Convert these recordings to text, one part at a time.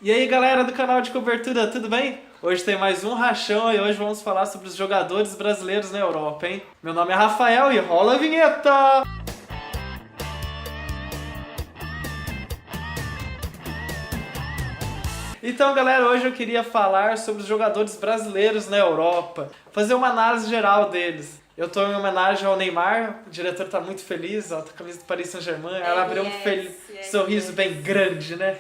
E aí galera do canal de cobertura, tudo bem? Hoje tem mais um rachão e hoje vamos falar sobre os jogadores brasileiros na Europa, hein? Meu nome é Rafael e rola a vinheta! Então galera, hoje eu queria falar sobre os jogadores brasileiros na Europa, fazer uma análise geral deles. Eu estou em homenagem ao Neymar, o diretor está muito feliz, ó, tá com a camisa do Paris Saint-Germain, ela abriu um sorriso bem grande, né?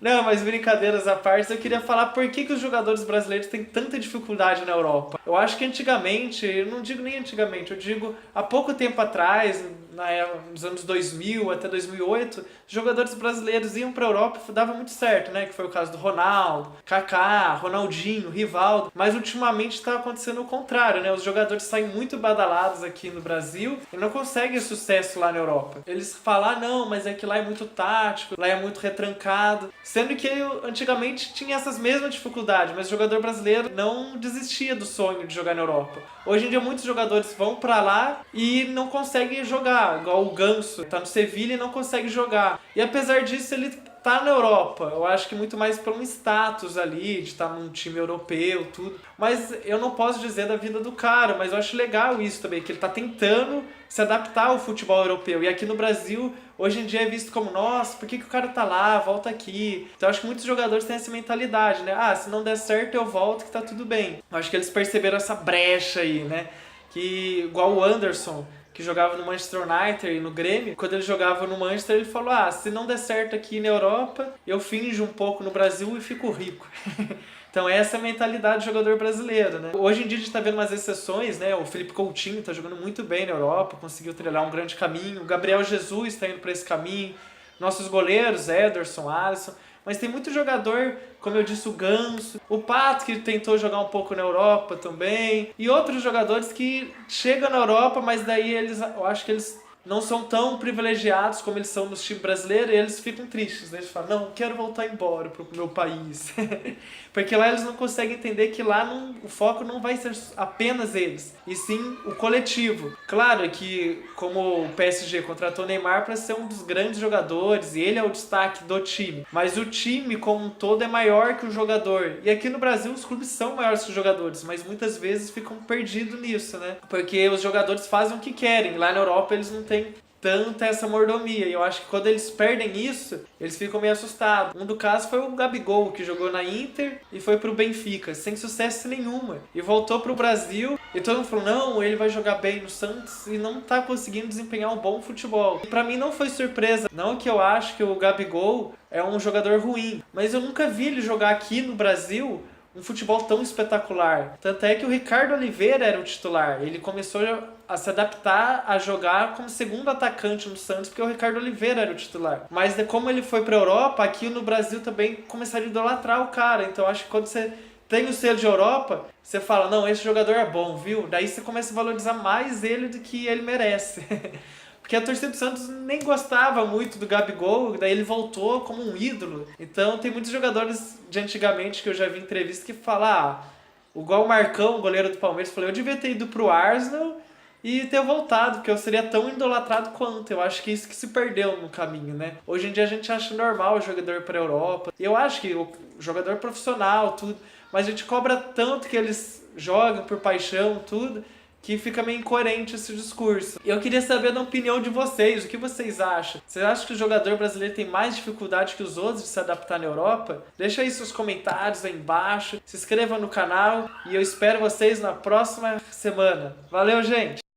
Não, mas brincadeiras à parte, eu queria falar por que os jogadores brasileiros têm tanta dificuldade na Europa. Eu acho que antigamente, eu não digo nem antigamente, eu digo há pouco tempo atrás, nos anos 2000 até 2008, os jogadores brasileiros iam para a Europa e dava muito certo, né? Que foi o caso do Ronaldo, Kaká, Ronaldinho, Rivaldo. Mas ultimamente está acontecendo o contrário, né? Os jogadores saem muito badalados aqui no Brasil e não conseguem sucesso lá na Europa. Eles falam, ah, não, mas é que lá é muito tático, lá é muito retrancado. Sendo que antigamente tinha essas mesmas dificuldades, mas o jogador brasileiro não desistia do sonho de jogar na Europa. Hoje em dia muitos jogadores vão pra lá e não conseguem jogar, igual o Ganso, tá no Sevilha e não consegue jogar. E apesar disso ele tá na Europa, eu acho que muito mais pelo status ali, de estar num time europeu, tudo. Mas eu não posso dizer da vida do cara, mas eu acho legal isso também, que ele tá tentando se adaptar ao futebol europeu. E aqui no Brasil, hoje em dia é visto como, nossa, por que o cara tá lá, volta aqui. Então eu acho que muitos jogadores têm essa mentalidade, né? Ah, se não der certo eu volto que tá tudo bem. Eu acho que eles perceberam essa brecha aí, né? Que igual o Anderson, que jogava no Manchester United e no Grêmio, quando ele jogava no Manchester, ele falou, ah, se não der certo aqui na Europa, eu finjo um pouco no Brasil e fico rico. Então essa é a mentalidade do jogador brasileiro, né? Hoje em dia a gente tá vendo umas exceções, né? O Felipe Coutinho tá jogando muito bem na Europa, conseguiu trilhar um grande caminho, o Gabriel Jesus tá indo para esse caminho, nossos goleiros, Ederson, Alisson. Mas tem muito jogador, como eu disse, o Ganso, o Pato, que tentou jogar um pouco na Europa também, e outros jogadores que chegam na Europa, mas daí eu acho que eles não são tão privilegiados como eles são nos times brasileiros, e eles ficam tristes, né? Eles falam, não, quero voltar embora pro meu país. Porque lá eles não conseguem entender que lá o foco não vai ser apenas eles, e sim o coletivo. Claro que, como o PSG contratou o Neymar para ser um dos grandes jogadores, e ele é o destaque do time, mas o time como um todo é maior que o jogador. E aqui no Brasil os clubes são maiores que os jogadores, mas muitas vezes ficam perdidos nisso, né? Porque os jogadores fazem o que querem, lá na Europa eles não têm tanta essa mordomia, e eu acho que quando eles perdem isso, eles ficam meio assustados. Um do caso foi o Gabigol, que jogou na Inter e foi pro Benfica, sem sucesso nenhuma, e voltou pro Brasil, e todo mundo falou, não, ele vai jogar bem no Santos, e não tá conseguindo desempenhar um bom futebol. E pra mim não foi surpresa, não que eu acho que o Gabigol é um jogador ruim, mas eu nunca vi ele jogar aqui no Brasil um futebol tão espetacular. Tanto é que o Ricardo Oliveira era o titular. Ele começou a se adaptar a jogar como segundo atacante no Santos, porque o Ricardo Oliveira era o titular. Mas como ele foi para a Europa, aqui no Brasil também começaram a idolatrar o cara. Então acho que quando você tem o selo de Europa, você fala, não, esse jogador é bom, viu? Daí você começa a valorizar mais ele do que ele merece. Porque a torcida do Santos nem gostava muito do Gabigol, daí ele voltou como um ídolo. Então tem muitos jogadores de antigamente que eu já vi em entrevista que falam, ah, igual o Marcão, o goleiro do Palmeiras, falou, eu devia ter ido pro Arsenal e ter voltado, porque eu seria tão idolatrado quanto. Eu acho que é isso que se perdeu no caminho, né? Hoje em dia a gente acha normal o jogador para a Europa. Eu acho que o jogador profissional, tudo, mas a gente cobra tanto que eles jogam por paixão, tudo, que fica meio incoerente esse discurso. Eu queria saber da opinião de vocês, o que vocês acham? Vocês acham que o jogador brasileiro tem mais dificuldade que os outros de se adaptar na Europa? Deixa aí seus comentários aí embaixo, se inscreva no canal e eu espero vocês na próxima semana. Valeu, gente!